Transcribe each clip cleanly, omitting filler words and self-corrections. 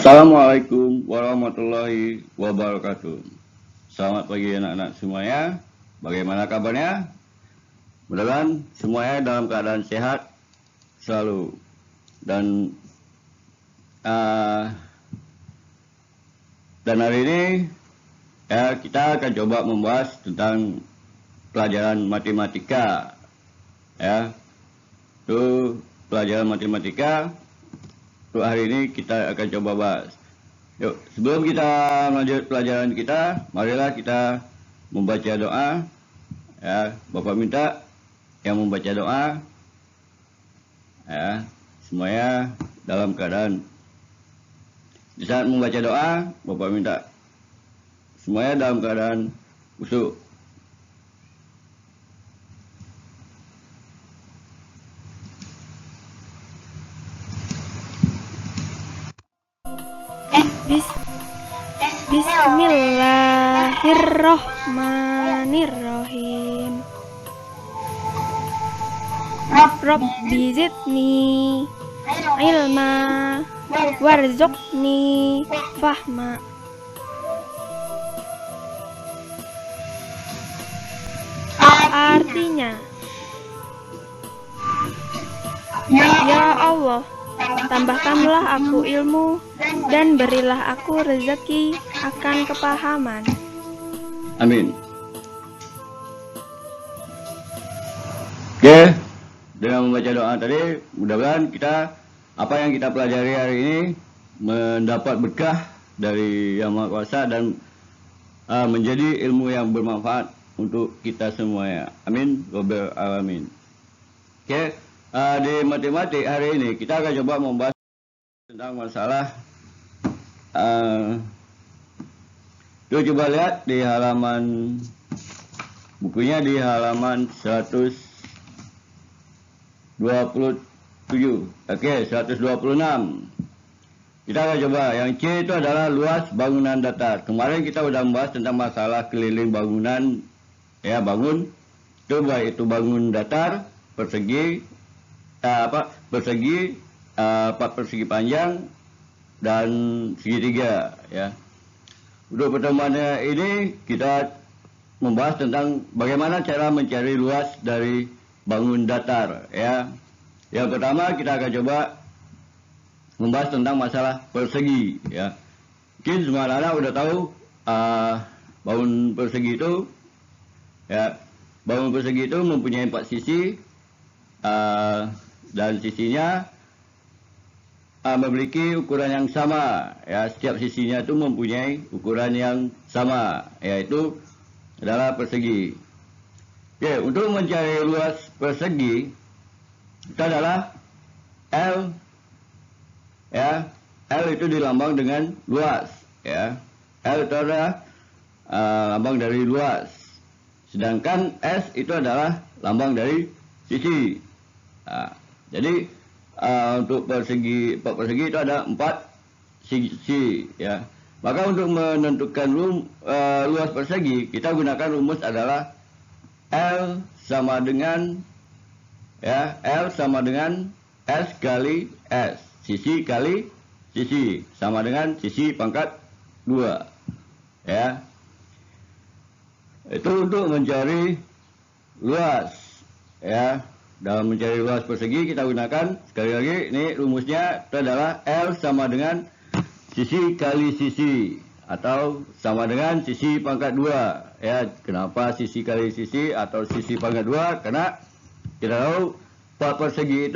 Assalamualaikum warahmatullahi wabarakatuh. Selamat pagi anak-anak semuanya. Bagaimana kabarnya? Mudah-mudahan semuanya dalam keadaan sehat selalu. Dan hari ini kita akan coba membahas tentang pelajaran matematika. Itu pelajaran matematika. Untuk hari ini kita akan coba bahas. Yuk, sebelum kita melanjut pelajaran kita, marilah kita membaca doa. Bapak minta yang membaca doa, semuanya dalam keadaan. Di saat membaca doa, Bapak minta semuanya dalam keadaan khusyuk. Bismillahirrohmanirrohim. Rabbi zidni ilma warzuqni fahma. Artinya, ya Allah, tambahkanlah aku ilmu dan berilah aku rezeki akan kepahaman. Amin. Oke, dengan membaca doa tadi, mudah-mudahan apa yang kita pelajari hari ini mendapat berkah dari Yang Maha Kuasa dan menjadi ilmu yang bermanfaat untuk kita semuanya. Amin. Rabbal alamin. Oke, di matematik hari ini kita akan coba membahas tentang masalah coba lihat di halaman bukunya di halaman 127. Oke, 126. Kita akan coba yang C itu adalah luas bangunan datar. Kemarin kita sudah membahas tentang masalah keliling bangunan, bangun itu baik itu bangun datar, persegi, persegi, 4 persegi panjang dan segitiga, Untuk pertemuan ini kita membahas tentang bagaimana cara mencari luas dari bangun datar, Yang pertama kita akan coba membahas tentang masalah persegi, Mungkin semua anak udah tahu bangun persegi itu, bangun persegi itu mempunyai 4 sisi, dan sisinya memiliki ukuran yang sama, Setiap sisinya itu mempunyai ukuran yang sama, yaitu adalah persegi. Oke, untuk mencari luas persegi itu adalah L, L itu dilambang dengan luas, L itu adalah lambang dari luas, sedangkan S itu adalah lambang dari sisi. Jadi untuk persegi itu ada 4 sisi, Maka untuk menentukan luas persegi kita gunakan rumus adalah L sama dengan S kali S, sisi kali sisi sama dengan sisi pangkat 2, Itu untuk mencari luas, Dalam mencari luas persegi kita gunakan, sekali lagi ini rumusnya itu adalah L sama dengan sisi kali sisi atau sama dengan sisi pangkat 2, Kenapa sisi kali sisi atau sisi pangkat 2? Karena kita tahu persegi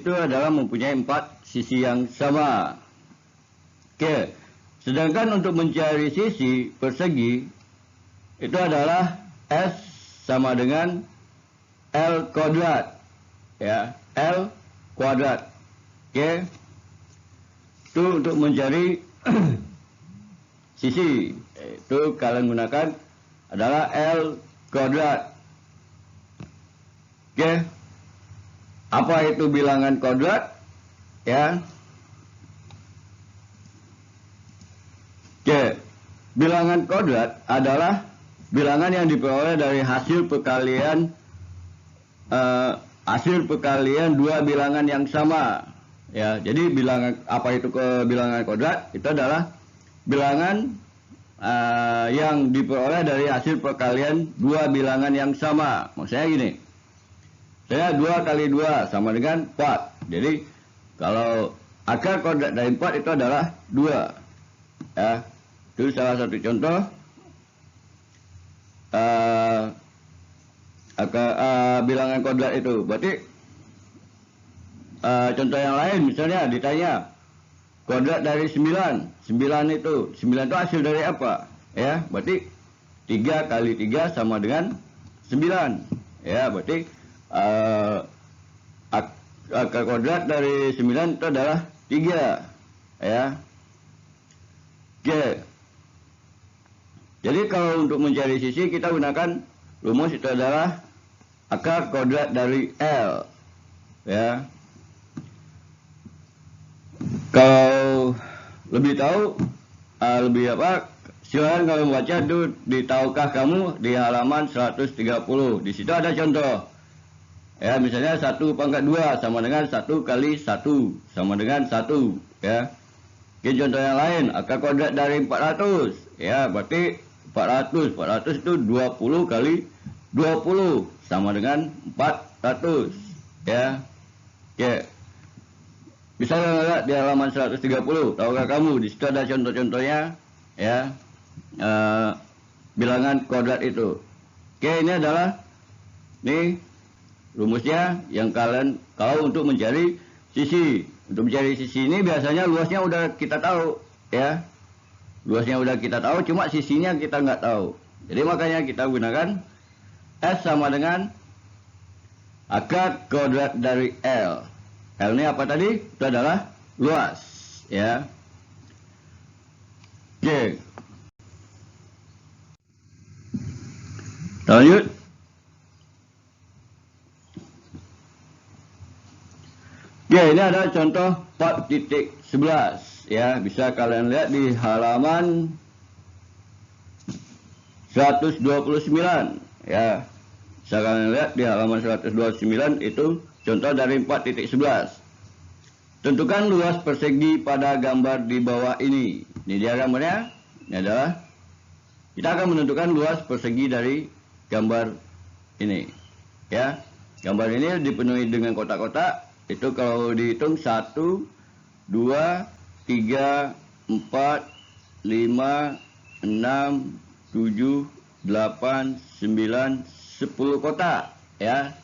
itu adalah mempunyai 4 sisi yang sama. Oke, sedangkan untuk mencari sisi persegi itu adalah S sama dengan L kuadrat, L kuadrat. Oke, itu untuk mencari sisi, itu kalian gunakan adalah L kuadrat. Oke, apa itu bilangan kuadrat? Oke, bilangan kuadrat adalah bilangan yang diperoleh dari hasil perkalian dua bilangan yang sama, Ya, jadi bilangan apa itu ke bilangan kodrat? Itu adalah bilangan yang diperoleh dari hasil perkalian dua bilangan yang sama. Maksudnya gini, saya 2 kali 2 sama dengan 4. Jadi kalau akar kodrat dari 4 itu adalah 2. Ya, itu salah satu contoh bilangan kodrat itu. Berarti contoh yang lain, misalnya ditanya kodrat dari 9. 9 itu hasil dari apa? Ya, berarti 3 kali 3 sama dengan 9. Ya, berarti akar kodrat dari 9 itu adalah 3. Ya. Oke. Jadi kalau untuk mencari sisi kita gunakan rumus itu adalah akar kodrat dari L. Ya. Kalau lebih tahu, silakan kalau membaca itu di Tahukah Kamu di halaman 130. Di situ ada contoh. Ya, misalnya 1 pangkat 2 sama dengan 1 kali 1 sama dengan 1. Ya. Oke, contoh yang lain, akar kodrat dari 400. Ya, berarti 400 itu 20 kali 20 sama dengan 400. Ya. Oke. Bisa lihat di halaman 130. Tahukah kamu? Di situ ada contoh-contohnya, ya, bilangan kodrat itu. Oke, ini adalah rumusnya yang kalian kalau untuk mencari sisi. Untuk mencari sisi ini biasanya luasnya udah kita tahu, ya. Luasnya udah kita tahu, cuma sisinya kita nggak tahu. Jadi makanya kita gunakan S sama dengan akar kodrat dari L. L ini apa tadi? Itu adalah luas, ya. Oke. Lanjut. Oke, ini ada contoh 4.11, ya. Bisa kalian lihat di halaman 129, ya. Bisa kalian lihat di halaman 129 itu contoh dari 4.11. Tentukan luas persegi pada gambar di bawah ini. Ini dia gambarnya. Ini adalah kita akan menentukan luas persegi dari gambar ini. Ya, gambar ini dipenuhi dengan kotak-kotak. Itu kalau dihitung 1, 2, 3, 4, 5, 6, 7, 8, 9, 10 kotak. Ya.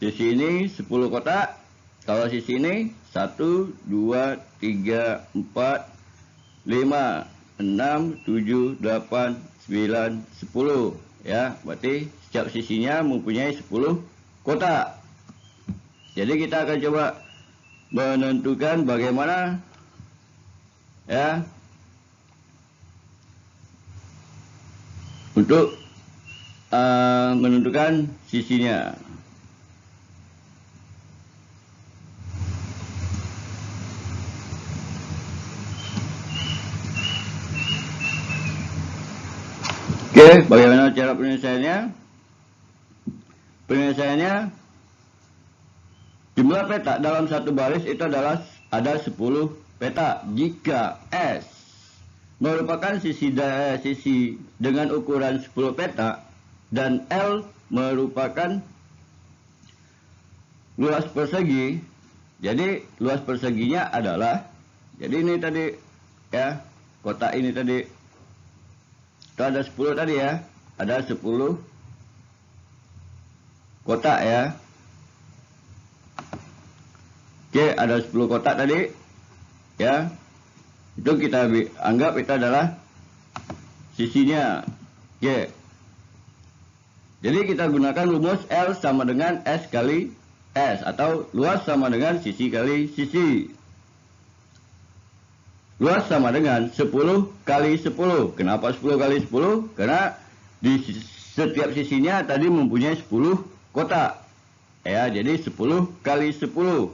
Sisi ini 10 kotak. Kalau sisi ini 1, 2, 3, 4, 5, 6, 7, 8, 9, 10. Ya, berarti setiap sisinya mempunyai 10 kotak. Jadi kita akan coba menentukan bagaimana, ya, untuk menentukan sisinya. Oke, bagaimana cara penyelesaiannya? Penyelesaiannya, jumlah petak dalam satu baris itu adalah ada 10 petak. Jika S merupakan sisi dengan ukuran 10 petak dan L merupakan luas persegi, jadi luas perseginya adalah, jadi ini tadi, ya, kotak ini tadi itu ada 10 tadi, ya, ada 10 kotak, ya. Oke, ada 10 kotak tadi, ya. Itu kita anggap itu adalah sisinya. Oke. Jadi kita gunakan rumus L sama dengan S kali S, atau luas sama dengan sisi kali sisi. Luas sama dengan 10 kali 10. Kenapa 10 kali 10? Karena di setiap sisinya tadi mempunyai 10 kotak. Ya, jadi 10 kali 10.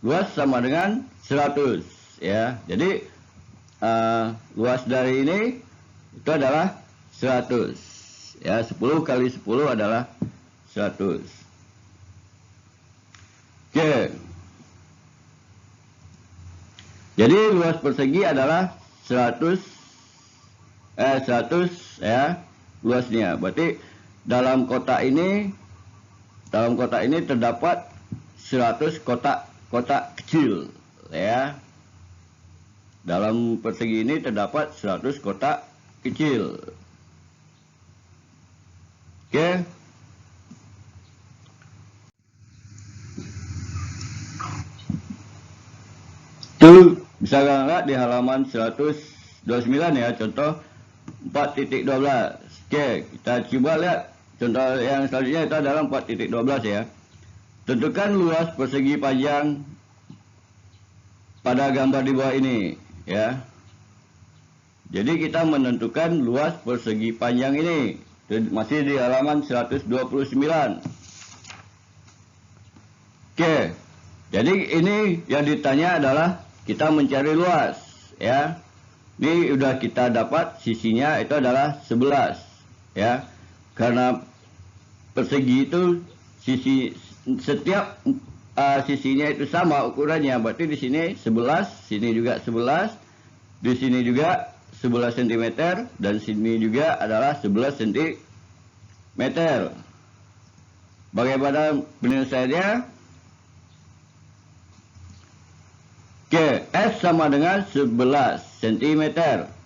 Luas sama dengan 100. Ya, jadi luas dari ini itu adalah 100. Ya, 10 kali 10 adalah 100. Oke. Jadi luas persegi adalah 100 ya luasnya. Berarti dalam kotak ini terdapat 100 kotak kecil ya. Dalam persegi ini terdapat 100 kotak kecil. Oke. Itu bisa lihat di halaman 129 ya, contoh 4.12. Oke, kita coba lihat contoh yang selanjutnya, itu adalah 4.12 ya. Tentukan luas persegi panjang pada gambar di bawah ini ya. Jadi kita menentukan luas persegi panjang ini, masih di halaman 129. Oke, jadi ini yang ditanya adalah kita mencari luas ya. Ini udah kita dapat sisinya itu adalah 11 ya. Karena persegi itu setiap sisinya itu sama ukurannya, berarti di sini 11, sini juga 11, di sini juga 11 cm, dan sini juga adalah 11 cm. Bagaimana penyelesaiannya? Oke, S sama dengan 11 cm.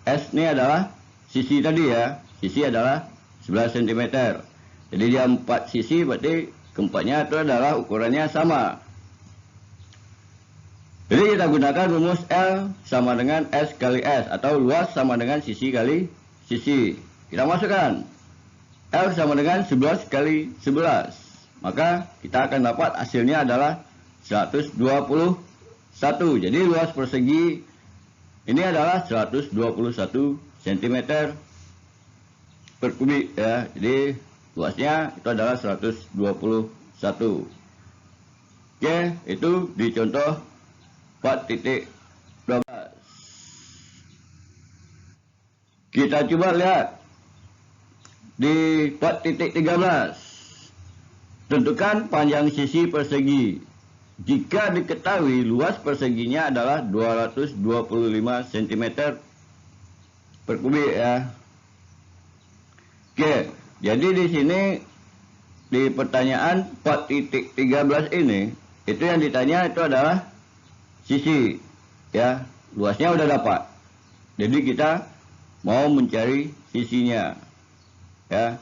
S ini adalah sisi tadi ya. Sisi adalah 11 cm. Jadi dia 4 sisi, berarti keempatnya itu adalah ukurannya sama. Jadi kita gunakan rumus L sama dengan S kali S, atau luas sama dengan sisi kali sisi. Kita masukkan L sama dengan 11 kali 11. Maka kita akan dapat hasilnya adalah 121. Jadi luas persegi ini adalah 121 cm per kubik ya. Jadi luasnya itu adalah 121. Oke, itu di contoh 4.12. Kita coba lihat di 4.13. Tentukan panjang sisi persegi jika diketahui luas perseginya adalah 225 cm per kubik ya. Oke, jadi di sini di pertanyaan 4.13 ini, itu yang ditanya itu adalah sisi ya. Luasnya udah dapat. Jadi kita mau mencari sisinya ya.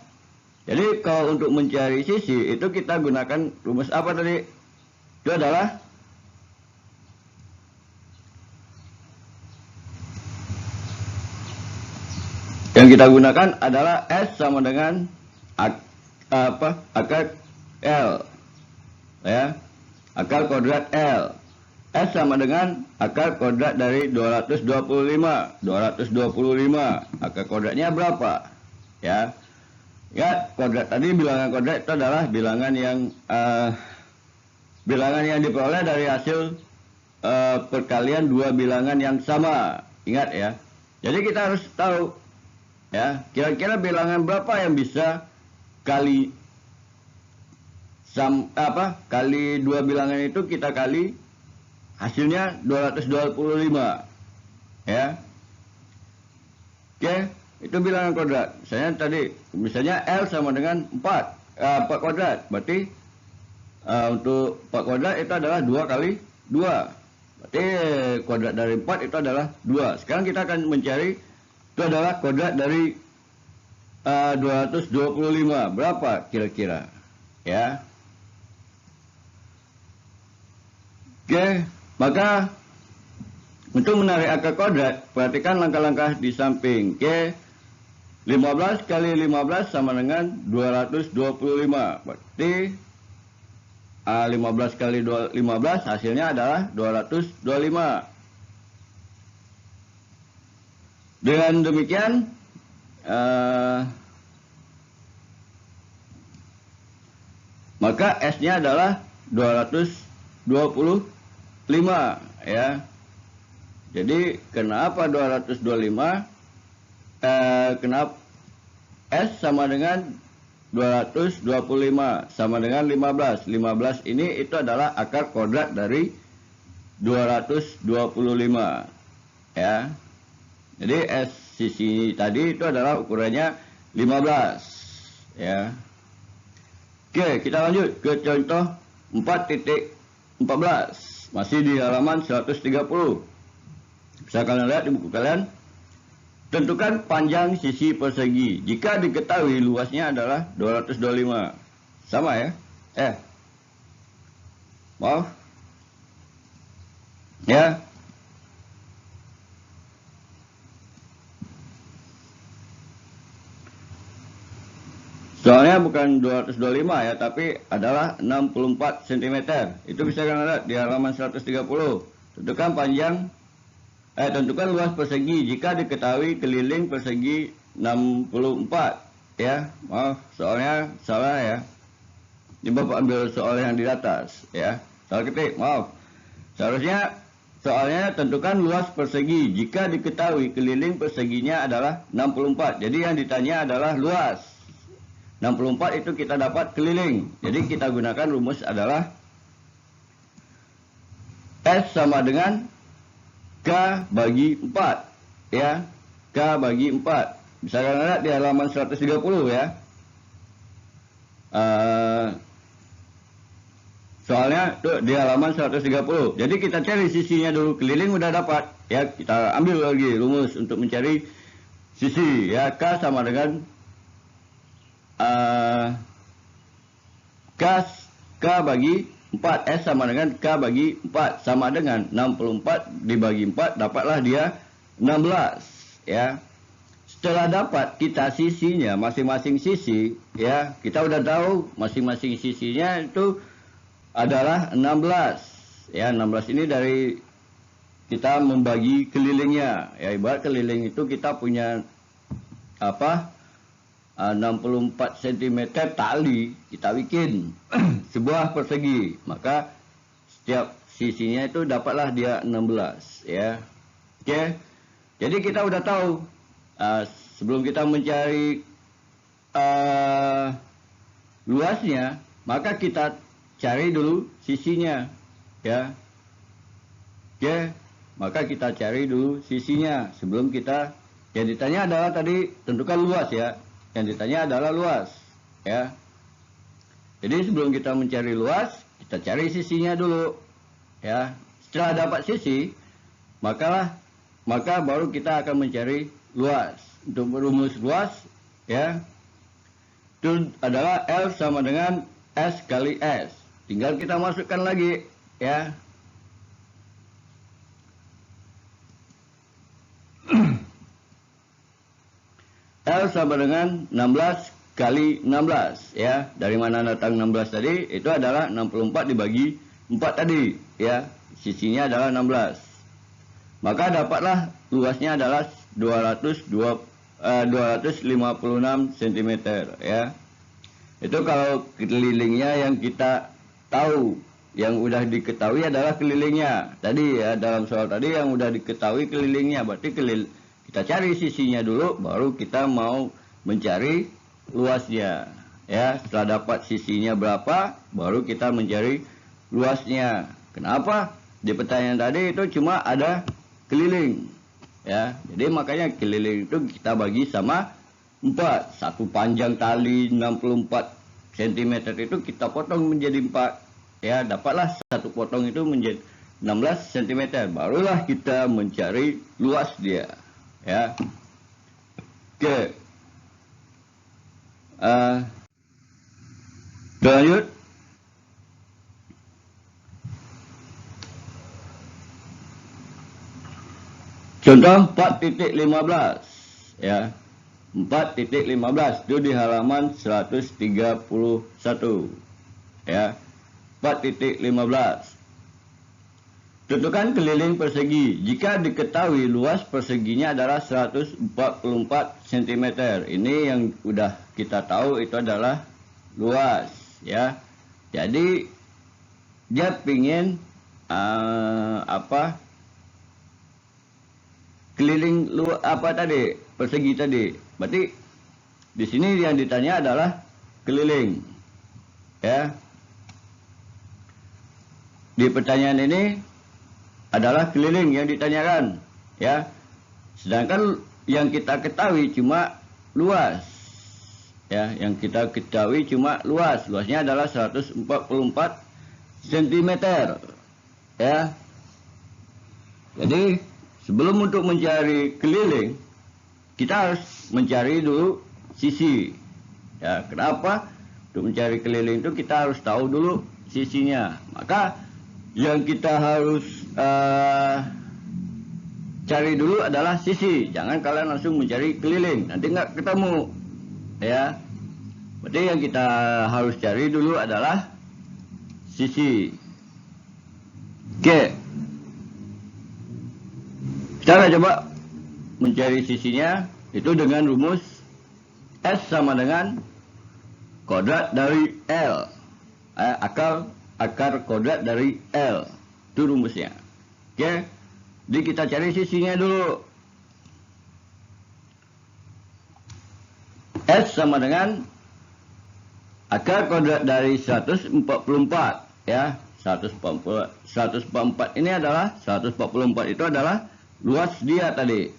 Jadi kalau untuk mencari sisi itu kita gunakan rumus apa tadi? Itu adalah yang kita gunakan adalah S sama dengan akar L ya, akar kuadrat L. S sama dengan akar kuadrat dari 225. Akar kuadratnya berapa ya? Ya, kuadrat tadi, bilangan kuadrat itu adalah bilangan yang diperoleh dari hasil perkalian dua bilangan yang sama. Ingat ya. Jadi kita harus tahu ya, kira-kira bilangan berapa yang bisa kali kali dua bilangan itu kita kali hasilnya 225 ya. Oke, itu bilangan kuadrat. Misalnya L sama dengan 4 kuadrat. Berarti untuk 4 kuadrat itu adalah 2 kali 2. Berarti kuadrat dari 4 itu adalah 2. Sekarang kita akan mencari itu adalah kuadrat dari 225. Berapa kira-kira? Ya. Oke, maka untuk menarik akar kuadrat, perhatikan langkah-langkah di samping. Oke, 15 kali 15 sama dengan 225. Berarti 15 kali 15 hasilnya adalah 225. Dengan demikian maka S-nya adalah 225 ya. Jadi kenapa 225? Kenapa S sama dengan 225 sama dengan 15. 15 ini itu adalah akar kuadrat dari 225 ya. Jadi S sisi tadi itu adalah ukurannya 15 ya. Oke, kita lanjut ke contoh 4.14, masih di halaman 130. Bisa kalian lihat di buku kalian. Tentukan panjang sisi persegi jika diketahui luasnya adalah 225. Sama ya? Maaf. Ya. Soalnya bukan 225 ya, tapi adalah 64 cm. Itu bisa kalian lihat di halaman 130. Tentukan luas persegi jika diketahui keliling persegi 64 ya. Maaf, soalnya salah ya. Ini Bapak ambil soal yang di atas ya. Salah ketik, maaf. Soalnya tentukan luas persegi jika diketahui keliling perseginya adalah 64. Jadi yang ditanya adalah luas. 64 itu kita dapat keliling. Jadi kita gunakan rumus adalah S sama dengan K bagi 4 ya. K bagi 4. Bisa kalian lihat di halaman 130 ya. Soalnya tuh di halaman 130. Jadi kita cari sisinya dulu, keliling udah dapat ya. Kita ambil lagi rumus untuk mencari sisi ya. K sama dengan K bagi 4, S sama dengan K bagi 4, sama dengan 64 dibagi 4, dapatlah dia 16 ya. Setelah dapat kita sisinya masing-masing sisi ya, kita udah tahu masing-masing sisinya itu adalah 16 ya. 16 ini dari kita membagi kelilingnya ya. Ibarat keliling itu kita punya 64 cm tali, kita bikin sebuah persegi, maka setiap sisinya itu dapatlah dia 16 ya. Oke. Jadi kita udah tahu sebelum kita mencari luasnya, maka kita cari dulu sisinya ya. Oke, maka kita cari dulu sisinya sebelum kita, yang ditanya adalah tadi tentukan luas ya. Yang ditanya adalah luas ya. Jadi sebelum kita mencari luas, kita cari sisinya dulu ya. Setelah dapat sisi, maka baru kita akan mencari luas. Untuk merumus luas ya, itu adalah L sama dengan S kali S. Tinggal kita masukkan lagi ya. L sama dengan 16 kali 16 ya. Dari mana datang 16 tadi? Itu adalah 64 dibagi 4 tadi ya. Sisinya adalah 16. Maka dapatlah luasnya adalah 256 cm ya. Itu kalau kelilingnya yang kita tahu, yang udah diketahui adalah kelilingnya. Tadi ya, dalam soal tadi yang udah diketahui kelilingnya, berarti kita cari sisinya dulu, baru kita mau mencari luasnya ya. Setelah dapat sisinya berapa, baru kita mencari luasnya. Kenapa? Di pertanyaan tadi itu cuma ada keliling ya. Jadi makanya keliling itu kita bagi sama 4. Satu panjang tali 64 cm itu kita potong menjadi 4 ya. Dapatlah satu potong itu menjadi 16 cm. Barulah kita mencari luas dia ya. Oke. Lanjut. Contoh 4.15 ya. 4.15 itu di halaman 131 ya. 4.15. Tentukan keliling persegi jika diketahui luas perseginya adalah 144 cm. Ini yang udah kita tahu itu adalah luas ya. Jadi dia pingin keliling tadi, persegi tadi. Berarti di sini yang ditanya adalah keliling ya. Di pertanyaan ini adalah keliling yang ditanyakan, ya. Sedangkan yang kita ketahui cuma luas, ya. Yang kita ketahui cuma luas. Luasnya adalah 144 cm, ya. Jadi sebelum untuk mencari keliling, kita harus mencari dulu sisi. Ya, kenapa? Untuk mencari keliling itu kita harus tahu dulu sisinya. Maka yang kita harus cari dulu adalah sisi. Jangan kalian langsung mencari keliling, nanti nggak ketemu, ya. Berarti yang kita harus cari dulu adalah sisi. Oke, cara coba mencari sisinya itu dengan rumus S sama dengan kodrat dari L, akar kodrat dari L, itu rumusnya. Oke, jadi kita cari sisinya dulu. S sama dengan akar kodrat dari 144, ya. 144 ini adalah 144 itu adalah luas dia tadi,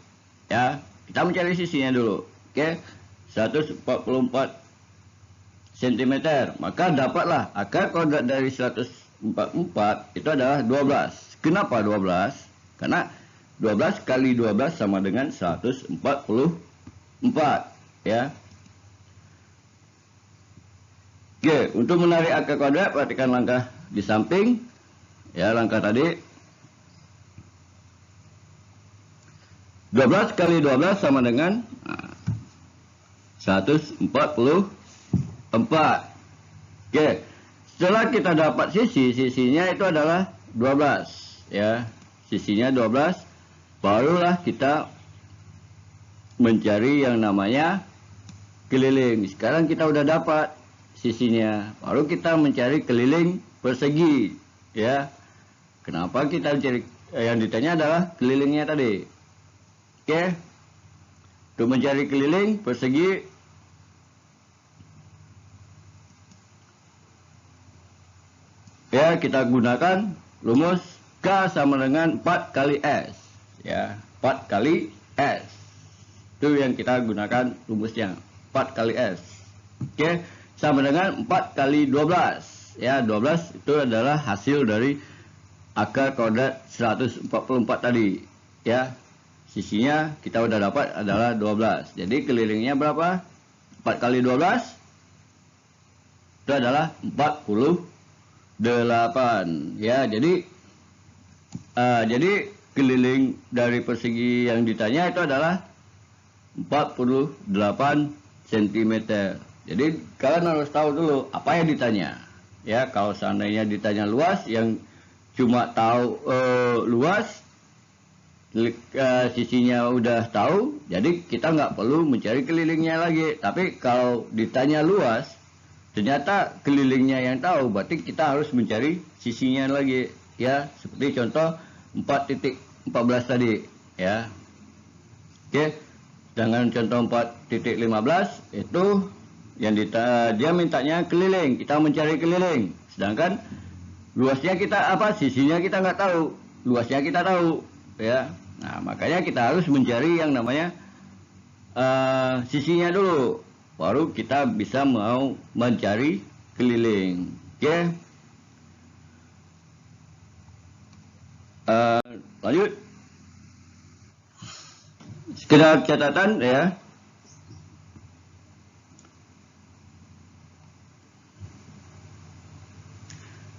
ya. Kita mencari sisinya dulu. Oke, 144 cm, maka dapatlah akar kodrat dari 144 itu adalah 12. Kenapa 12? Karena 12 kali 12 sama dengan 144, ya. Oke, untuk menarik akar kodrat perhatikan langkah di samping, ya. Langkah tadi 12 kali 12 sama dengan 144. Oke, setelah kita dapat sisinya itu adalah 12, ya. Sisinya 12, barulah kita mencari yang namanya keliling. Sekarang kita udah dapat sisinya, baru kita mencari keliling persegi, ya. Kenapa kita mencari, yang ditanya adalah kelilingnya tadi. Oke, untuk mencari keliling persegi, ya, kita gunakan rumus K sama dengan 4 kali S, ya. 4 kali S itu yang kita gunakan rumusnya, 4 kali S. Oke, sama dengan 4 kali 12, ya. 12 itu adalah hasil dari akar kodrat 144 tadi, ya. Sisinya kita udah dapat adalah 12. Jadi kelilingnya berapa? 4 kali 12 itu adalah 48, ya. Jadi keliling dari persegi yang ditanya itu adalah 48 cm. Jadi kalian harus tahu dulu apa yang ditanya, ya. Kalau seandainya ditanya luas, yang cuma tahu luas, sisinya udah tahu, jadi kita nggak perlu mencari kelilingnya lagi. Tapi kalau ditanya luas, ternyata kelilingnya yang tahu, berarti kita harus mencari sisinya lagi, ya. Seperti contoh 4.14 tadi, ya. Oke, dengan contoh 4.15 itu yang dia mintanya keliling, kita mencari keliling. Sedangkan luasnya kita apa, sisinya kita nggak tahu, luasnya kita tahu, ya. Nah, makanya kita harus mencari yang namanya sisinya dulu, baru kita bisa mau mencari keliling. Oke, lanjut. Sekedar catatan, ya.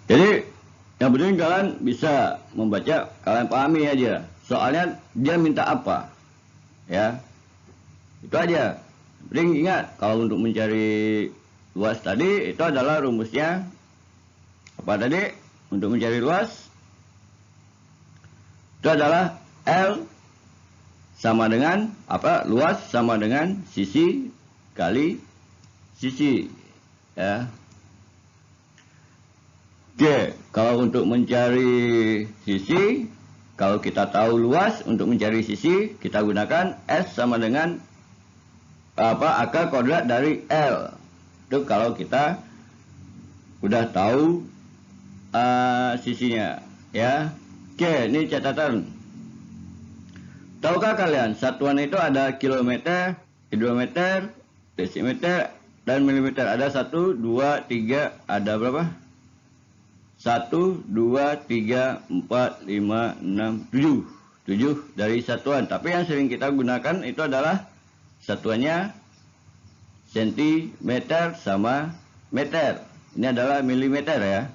Jadi yang penting kalian bisa membaca, kalian pahami aja. Soalnya dia minta apa, ya. Itu aja. Penting ingat, kalau untuk mencari luas tadi itu adalah rumusnya apa tadi? Untuk mencari luas itu adalah L sama dengan apa? Luas sama dengan sisi kali sisi, ya. Oke, kalau untuk mencari sisi, kalau kita tahu luas, untuk mencari sisi kita gunakan S sama dengan apa? Akar kodrat dari L. Itu kalau kita udah tahu sisinya, ya. Oke. Oke, ini catatan. Tahukah kalian satuan itu ada kilometer, hidrometer, desimeter, dan milimeter. Ada 1, 2, 3, ada berapa? 1, 2, 3, 4, 5, 6, 7. 7 dari satuan. Tapi yang sering kita gunakan itu adalah satuannya sentimeter sama meter. Ini adalah milimeter ya.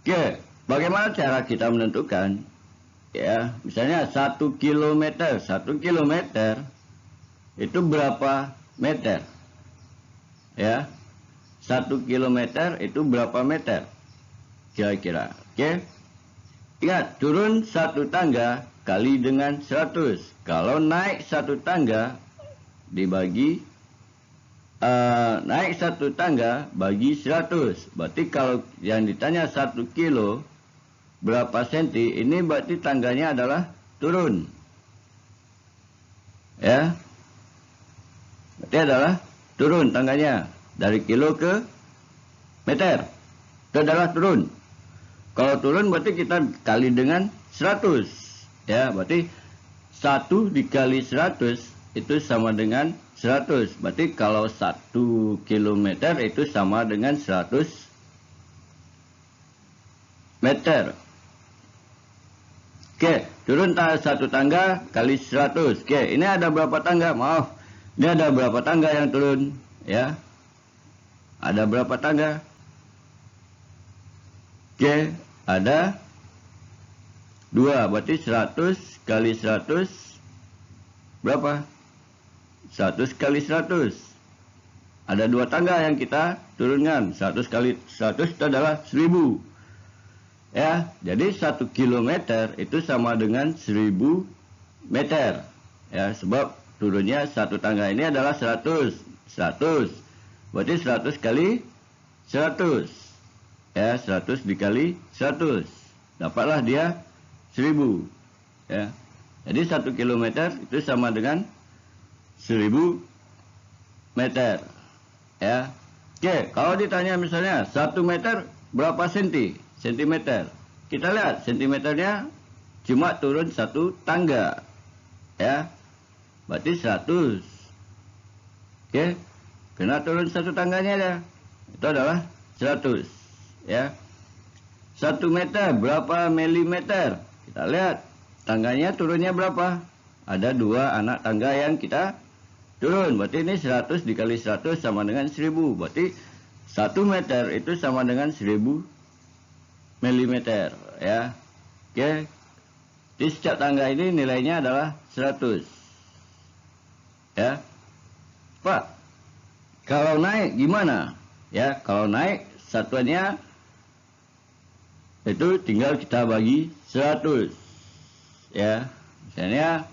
Oke, bagaimana cara kita menentukan? Ya, misalnya 1 kilometer. 1 kilometer itu berapa meter? Ya, 1 kilometer itu berapa meter? Kira-kira. Oke. Ingat, turun 1 tangga kali dengan 100. Kalau naik 1 tangga dibagi naik 1 tangga bagi 100. Berarti kalau yang ditanya 1 kilo berapa senti, ini berarti tangganya adalah turun. Ya. Berarti adalah turun tangganya dari kilo ke meter. Itu adalah turun. Kalau turun berarti kita kali dengan 100. Ya, berarti 1 dikali 100 itu sama dengan 100. Berarti kalau 1 kilometer itu sama dengan 100 meter. Oke, turun 1 tangga kali 100. Oke, ini ada berapa tangga? Maaf, ini ada berapa tangga yang turun? Ya, ada berapa tangga? Oke, ada 2. Berarti 100 kali 100 berapa? 100 kali 100. Ada 2 tangga yang kita turunkan. 100 kali 100 itu adalah 1000. Ya, jadi 1 kilometer itu sama dengan 1000 meter. Ya, sebab turunnya 1 tangga ini adalah 100. 100. Berarti 100 kali 100. Ya, 100 dikali 100. Dapatlah dia 1000. Ya. Jadi 1 kilometer itu sama dengan 1000 meter. Ya. Oke, kalau ditanya misalnya 1 meter berapa senti? Sentimeter. Kita lihat sentimeternya cuma turun 1 tangga. Ya. Berarti 100. Oke. Kena turun 1 tangganya ya. Itu adalah 100. Ya. 1 meter berapa milimeter? Kita lihat tangganya turunnya berapa? Ada 2 anak tangga yang kita turun. Berarti ini 100 dikali 100 sama dengan 1000. Berarti 1 meter itu sama dengan 1000 milimeter. Ya. Oke. Di setiap tangga ini nilainya adalah 100. Ya. Pak, kalau naik gimana? Ya, kalau naik satuannya itu tinggal kita bagi 100. Ya. Misalnya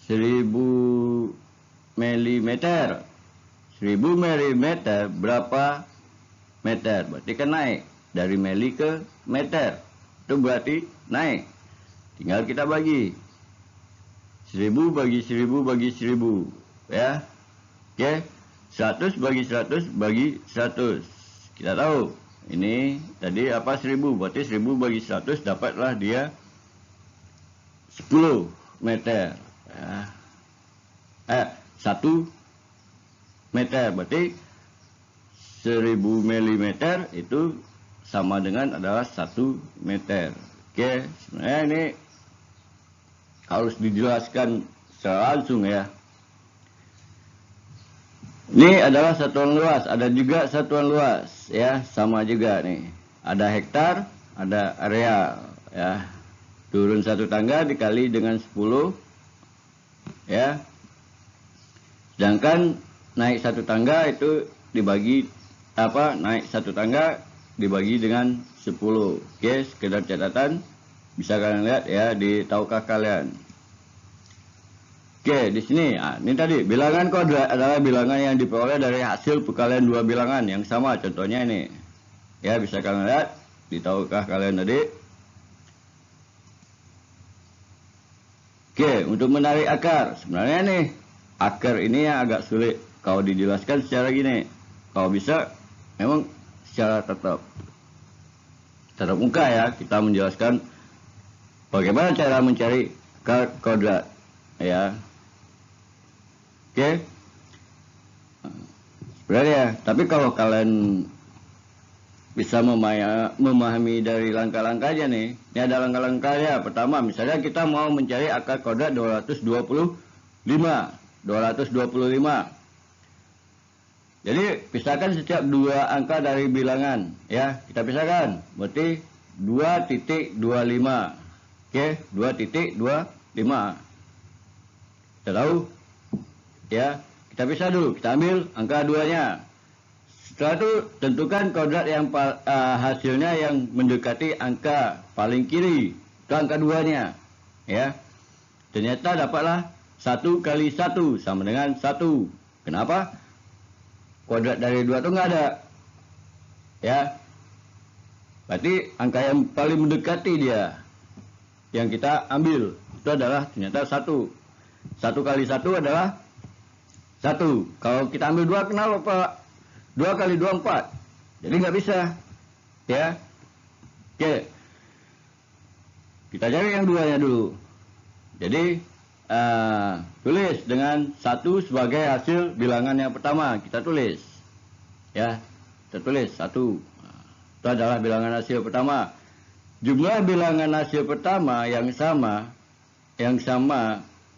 1000 milimeter. 1000 milimeter berapa meter? Berarti kan naik dari mili ke meter. Itu berarti naik. Tinggal kita bagi 1000 bagi 1000 bagi 1000. Ya. Oke. 100 bagi 100 bagi 100. Kita tahu ini tadi apa 1000. Berarti 1000 bagi 100 dapatlah dia 10 meter. Ya. 1 meter. Berarti 1000 milimeter itu sama dengan adalah 1 meter. Oke, sebenarnya ini harus dijelaskan secara langsung ya. Ini adalah satuan luas, ada juga satuan luas ya, sama juga nih. Ada hektar, ada area ya. Turun 1 tangga dikali dengan 10 ya. Sedangkan naik 1 tangga itu dibagi naik 1 tangga dibagi dengan 10. Oke, sekedar catatan bisa kalian lihat ya di tahukah kalian. Oke, di sini ini tadi bilangan kuadrat adalah bilangan yang diperoleh dari hasil perkalian 2 bilangan yang sama. Contohnya ini. Ya, bisa kalian lihat di tahukah kalian tadi. Oke, untuk menarik akar. Sebenarnya nih akar ini yang agak sulit kalau dijelaskan secara gini. Kalau bisa memang secara tetap. tatap muka ya, kita menjelaskan bagaimana cara mencari akar kodrat ya. Oke. Sebenarnya, tapi kalau kalian bisa memahami dari langkah-langkahnya nih, ini ada langkah-langkahnya. Pertama, misalnya kita mau mencari akar kodrat 225. Jadi pisahkan setiap dua angka dari bilangan ya, kita pisahkan. Berarti 2.25. Oke, 2.25. Kita tahu ya, kita pisah dulu, kita ambil angka 2-nya. Setelah itu tentukan kodrat yang hasilnya yang mendekati angka paling kiri, itu angka 2-nya ya. Ternyata dapatlah 1 kali 1 sama dengan 1. Kenapa? Kodrat dari 2 itu nggak ada ya. Berarti angka yang paling mendekati dia yang kita ambil itu adalah ternyata 1. 1 kali 1 adalah 1. Kalau kita ambil 2, kenapa Pak? 2 kali 2 4. Jadi nggak bisa ya. Oke, kita cari yang 2-nya dulu. Jadi tulis dengan 1 sebagai hasil bilangan yang pertama. Kita tulis ya, kita tulis 1. Itu adalah bilangan hasil pertama. Jumlah bilangan hasil pertama yang sama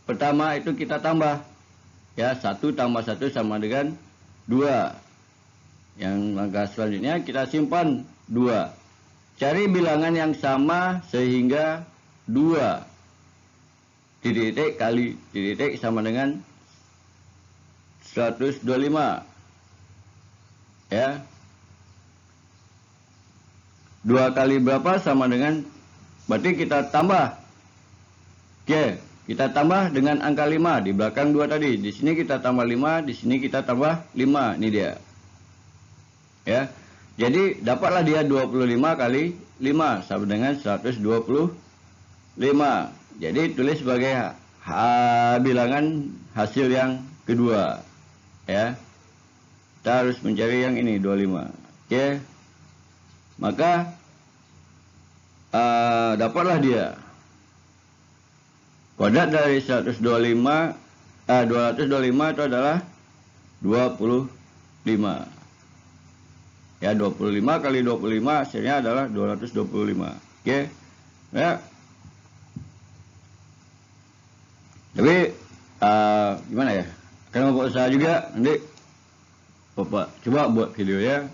pertama itu kita tambah ya, 1 tambah 1 sama dengan 2. Yang langkah selanjutnya kita simpan 2. Cari bilangan yang sama sehingga 2 titik kali titik sama dengan 125 ya. 2 kali berapa sama dengan, berarti kita tambah. Oke, kita tambah dengan angka 5 di belakang 2 tadi. Di sini kita tambah 5, di sini kita tambah 5. Ini dia. Ya. Jadi dapatlah dia 25 kali 5 sama dengan 125. Jadi tulis sebagai bilangan hasil yang kedua. Ya. Kita harus mencari yang ini 25. Oke. Maka dapatlah dia kodrat dari 225 itu adalah 25 ya. 25 kali 25 hasilnya adalah 225. Oke ya. Tapi gimana ya, karena Bapak usaha juga, nanti Bapak coba buat video ya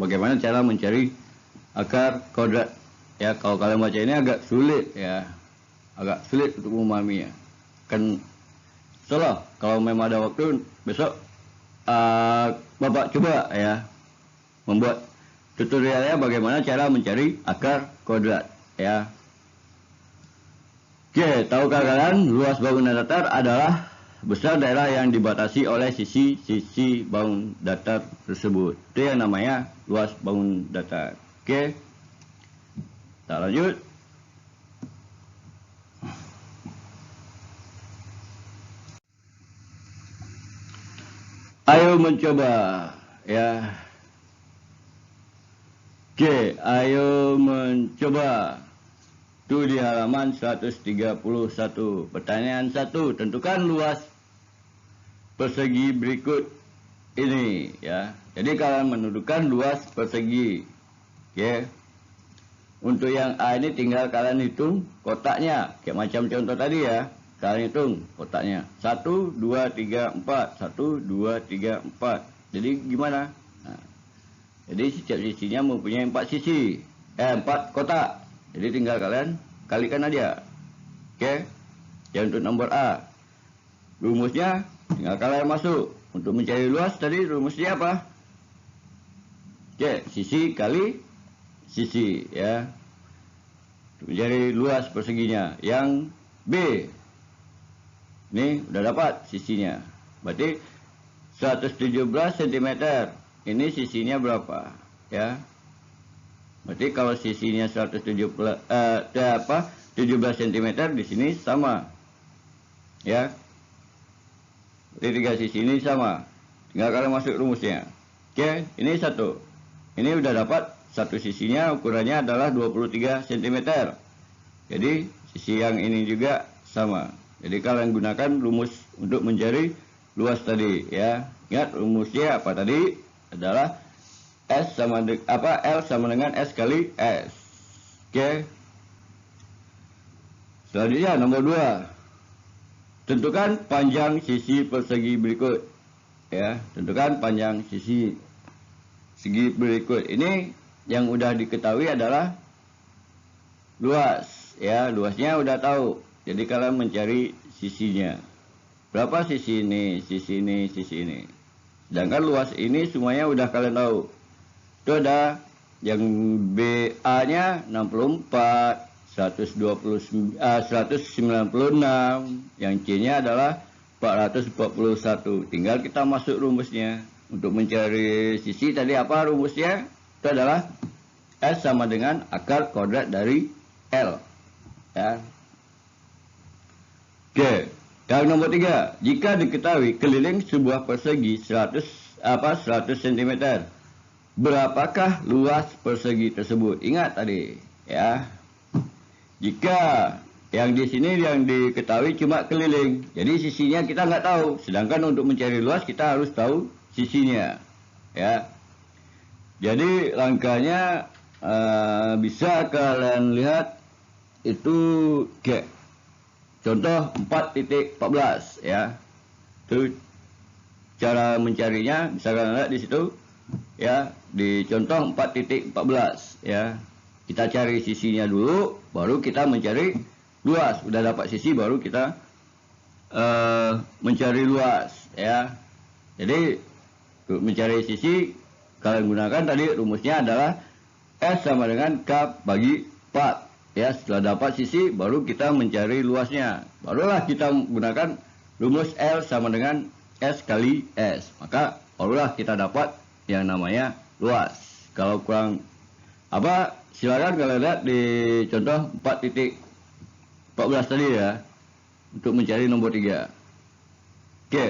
bagaimana cara mencari akar kodrat ya. Kalau kalian baca ini agak sulit ya, agak sulit untuk memahaminya. Kan salah, kalau memang ada waktu besok Bapak coba ya membuat tutorialnya bagaimana cara mencari akar kodrat ya. Oke, tahukah kalian luas bangunan datar adalah besar daerah yang dibatasi oleh sisi-sisi bangun datar tersebut. Itu yang namanya luas bangun datar. Oke, kita lanjut. Ayo mencoba ya. Oke, ayo mencoba. Itu di halaman 131. Pertanyaan 1, tentukan luas persegi berikut ini ya. Jadi kalian menentukan luas persegi. Oke. Untuk yang A ini tinggal kalian hitung kotaknya, kayak macam contoh tadi ya. Kalian hitung kotaknya. 1 2 3 4, 1 2 3 4. Jadi gimana? Nah, jadi setiap sisinya mempunyai 4 sisi. 4 kotak. Jadi tinggal kalian kalikan aja. Oke. Yang untuk nomor A, rumusnya tinggal kalian masuk. Untuk mencari luas tadi rumusnya apa? Oke, sisi kali sisi ya. Untuk mencari luas perseginya. Yang B, ini udah dapat sisinya. Berarti 117 cm. Ini sisinya berapa? Ya. Berarti kalau sisinya 17 cm di sini sama. Ya. Jadi 3 sisi ini sama. Tinggal kalian masuk rumusnya. Oke, ini 1. Ini udah dapat satu sisinya ukurannya adalah 23 cm. Jadi sisi yang ini juga sama. Jadi kalian gunakan rumus untuk mencari luas tadi ya. Ingat rumusnya apa tadi? Adalah L sama dengan S kali S. Oke. Selanjutnya nomor 2. Tentukan panjang sisi persegi berikut. Ya, tentukan panjang segi berikut. Ini yang udah diketahui adalah luas. Ya, luasnya udah tahu. Jadi kalian mencari sisinya. Berapa sisi ini, sisi ini, sisi ini. Sedangkan luas ini semuanya udah kalian tahu. Itu ada yang BA-nya 64, 196, yang C-nya adalah 441. Tinggal kita masuk rumusnya. Untuk mencari sisi tadi apa rumusnya? Itu adalah S sama dengan akar kuadrat dari L. Ya. Oke. Yang nomor 3, jika diketahui keliling sebuah persegi 100 cm, berapakah luas persegi tersebut? Ingat tadi, ya. Jika yang di sini yang diketahui cuma keliling, jadi sisinya kita nggak tahu. Sedangkan untuk mencari luas kita harus tahu sisinya, ya. Jadi langkahnya bisa kalian lihat itu kayak contoh 4.14 ya. Itu cara mencarinya bisa kalian lihat di situ ya, di contoh 4.14 ya. Kita cari sisinya dulu, baru kita mencari luas. Udah dapat sisi, baru kita mencari luas ya. Jadi untuk mencari sisi kalian gunakan tadi rumusnya adalah S sama dengan K bagi 4 ya. Setelah dapat sisi, baru kita mencari luasnya. Barulah kita gunakan rumus L sama dengan S kali S. Maka barulah kita dapat yang namanya luas. Kalau kurang silakan kalian lihat di contoh 4.14 tadi ya, untuk mencari nomor 3. Oke.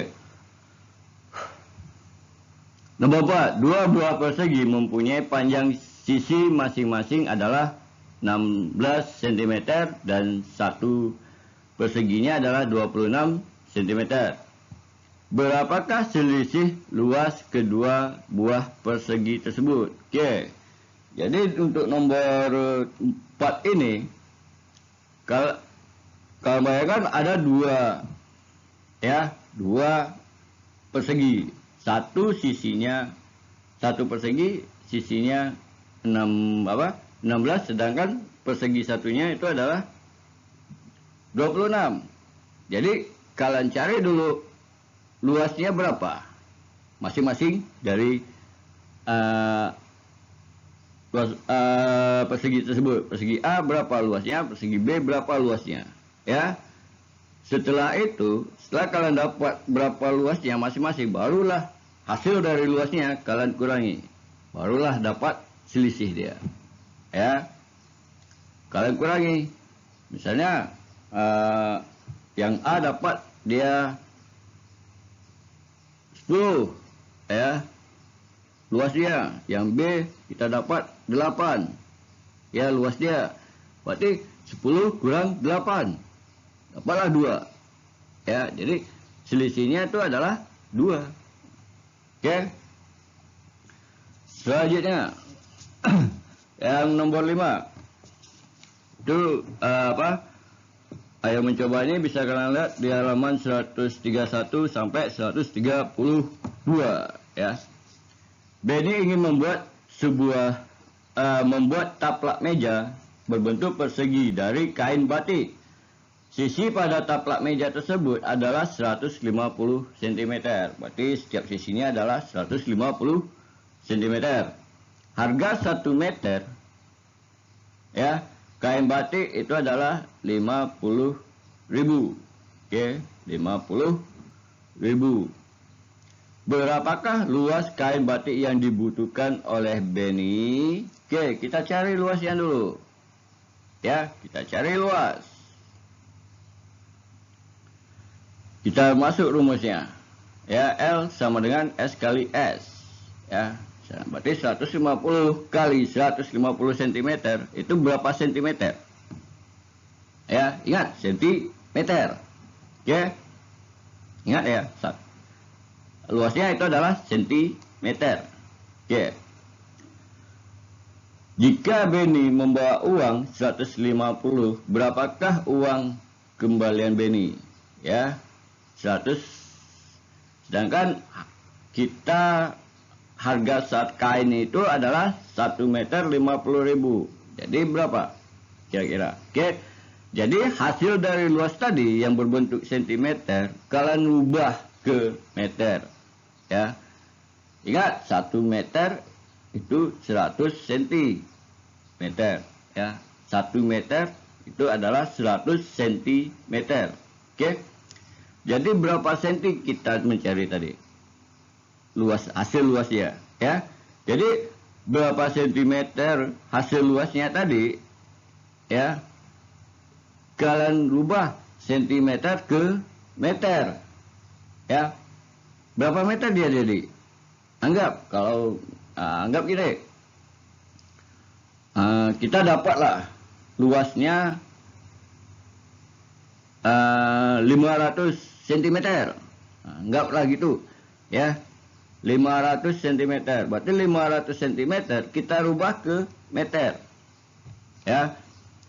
Nomor 4, dua buah persegi mempunyai panjang sisi masing-masing adalah 16 cm dan satu perseginya adalah 26 cm. Berapakah selisih luas kedua buah persegi tersebut? Oke. Jadi untuk nomor 4 ini, kalau bayangkan ada dua persegi. Satu persegi sisinya 16, sedangkan persegi satunya itu adalah 26. Jadi kalian cari dulu luasnya berapa masing-masing dari persegi tersebut. Persegi A berapa luasnya, persegi B berapa luasnya ya. Setelah kalian dapat berapa luasnya masing-masing, barulah hasil dari luasnya kalian kurangi, barulah dapat selisih dia ya. Kalian kurangi, misalnya yang A dapat dia 10 ya luas dia, yang B kita dapat 8 ya luas dia. Berarti 10 kurang 8 dapatlah 2 ya. Jadi selisihnya itu adalah 2. Oke. Selanjutnya yang nomor 5 itu ayo mencoba ini bisa kalian lihat di halaman 131 sampai 132 ya. Benny ingin membuat taplak meja berbentuk persegi dari kain batik. Sisi pada taplak meja tersebut adalah 150 cm. Berarti setiap sisinya adalah 150 cm. Harga 1 meter ya kain batik itu adalah 50.000. Oke, 50.000. Berapakah luas kain batik yang dibutuhkan oleh Benny? Oke, kita cari luasnya dulu. Ya, kita cari luas. Kita masuk rumusnya. Ya, L sama dengan S kali S. Ya, Berarti 150 kali 150 cm itu berapa sentimeter? Ya, ingat sentimeter. Oke. Ingat ya. Luasnya itu adalah sentimeter. Oke. Jika Benny membawa uang 150, berapakah uang kembalian Benny? Ya, 100. Sedangkan kita harga saat kain itu adalah 1 meter 50.000. Jadi berapa kira-kira? Oke. Jadi hasil dari luas tadi yang berbentuk sentimeter kalian ubah ke meter. Ya. Ingat 1 meter itu 100 cm. Ya. 1 meter itu adalah 100 cm. Oke. Jadi berapa senti kita mencari tadi? Luas, hasil luasnya, ya. Jadi berapa sentimeter hasil luasnya tadi, ya. Kalian rubah sentimeter ke meter, ya. Berapa meter dia jadi? Anggap kalau anggap gini, kita dapatlah luasnya 500 cm. Anggaplah gitu, ya. 500 cm. Berarti 500 cm kita rubah ke meter. Ya.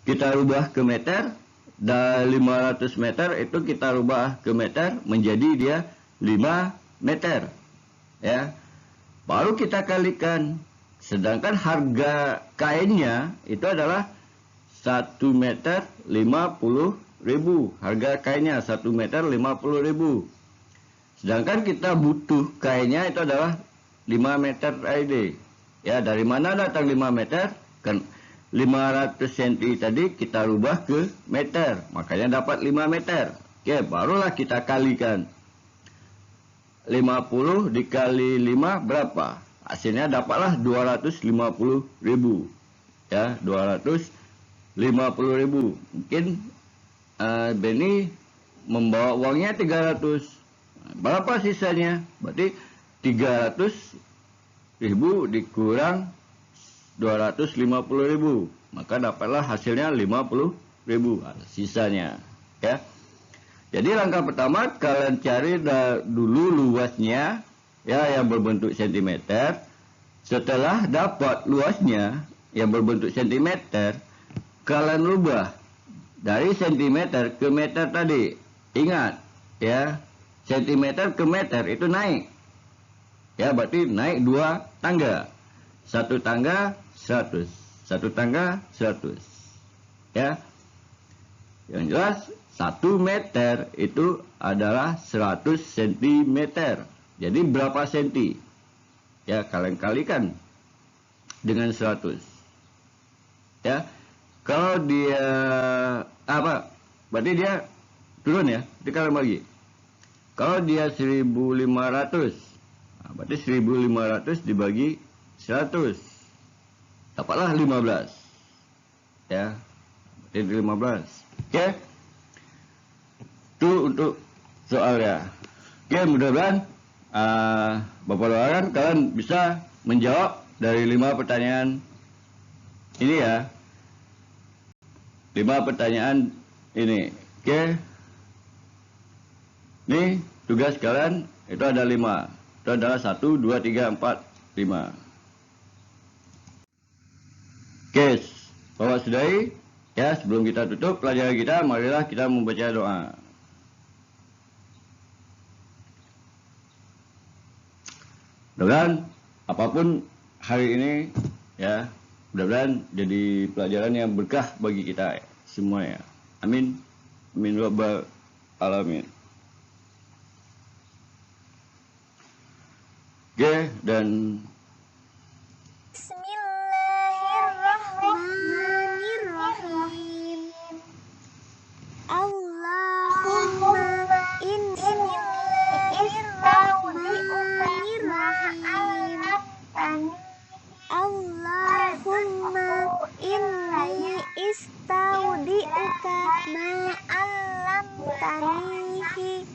Kita rubah ke meter, dan 500 meter itu kita rubah ke meter menjadi dia 5 meter. Ya. Baru kita kalikan. Sedangkan harga kainnya itu adalah 1 meter 50.000. Harga kainnya 1 meter 50.000. Sedangkan kita butuh kainnya itu adalah 5 meter ID. Ya, dari mana datang 5 meter? Kan 500 cm tadi kita rubah ke meter. Makanya dapat 5 meter. Oke, barulah kita kalikan. 50 dikali 5 berapa? Hasilnya dapatlah 250.000. Ya, 250.000. Mungkin Benny membawa uangnya 300. Berapa sisanya? Berarti 300.000 dikurang 250.000. Maka dapatlah hasilnya 50.000 sisanya. Ya. Jadi langkah pertama kalian cari dulu luasnya, ya, yang berbentuk sentimeter. Setelah dapat luasnya yang berbentuk sentimeter, kalian rubah dari sentimeter ke meter tadi. Ingat, ya. Sentimeter ke meter itu naik. Ya, berarti naik 2 tangga. 1 tangga 100. 1 tangga 100. Ya. Yang jelas 1 meter itu adalah 100 cm. Jadi berapa senti? Ya, kalian kalikan dengan 100. Ya. Kalau dia apa? Berarti dia turun ya. Jadi kalian bagi. Kalau dia 1.500, berarti 1.500 dibagi 100, dapatlah 15. Ya, berarti 15. Oke, itu untuk soalnya. Oke, mudah-mudahan Bapak doakan kalian bisa menjawab dari 5 pertanyaan ini ya. 5 pertanyaan ini. Oke. Ini tugas kalian itu ada 5. Itu adalah 1, 2, 3, 4, 5. Oke, Bapak Sudai, ya, sebelum kita tutup pelajaran kita, marilah kita membaca doa. Mudah-mudahan apapun hari ini, ya, mudah-mudahan jadi pelajaran yang berkah bagi kita semuanya. Amin. Amin rabbal alamin. Oke, dan Bismillahirrahmanirrahim. Allahumma inni istaudi'uka. Allahumma inni istaudi'uka ma'allamtanihi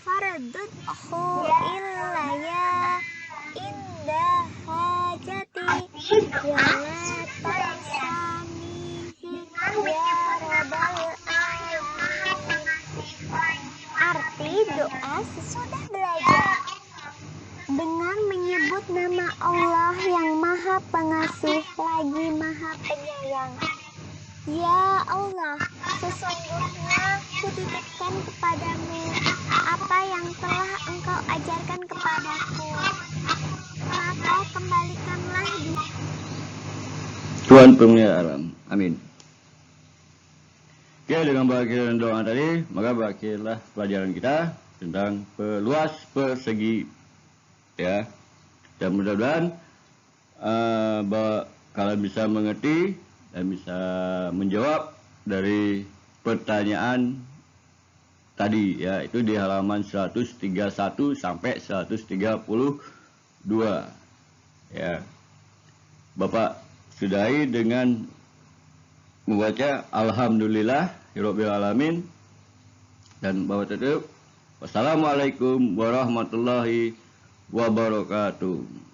fardudhu ilayya inda Allah yang Maha Pengasih lagi Maha Penyayang. Ya Allah, sesungguhnya kutitipkan kepadamu apa yang telah Engkau ajarkan kepadaku. Maka kembalikanlah dia. Tuhan pemulia alam. Amin. Oke, dengan berakhir doa tadi, maka berakhirlah pelajaran kita tentang peluas persegi, ya. Dan mudah-mudahan kalian bisa mengerti dan bisa menjawab dari pertanyaan tadi, ya, itu di halaman 131 sampai 132, ya. Bapak sudahi dengan membaca Alhamdulillahirabbil alamin dan Bapak tutup. Wassalamualaikum warahmatullahi wabarakatuh.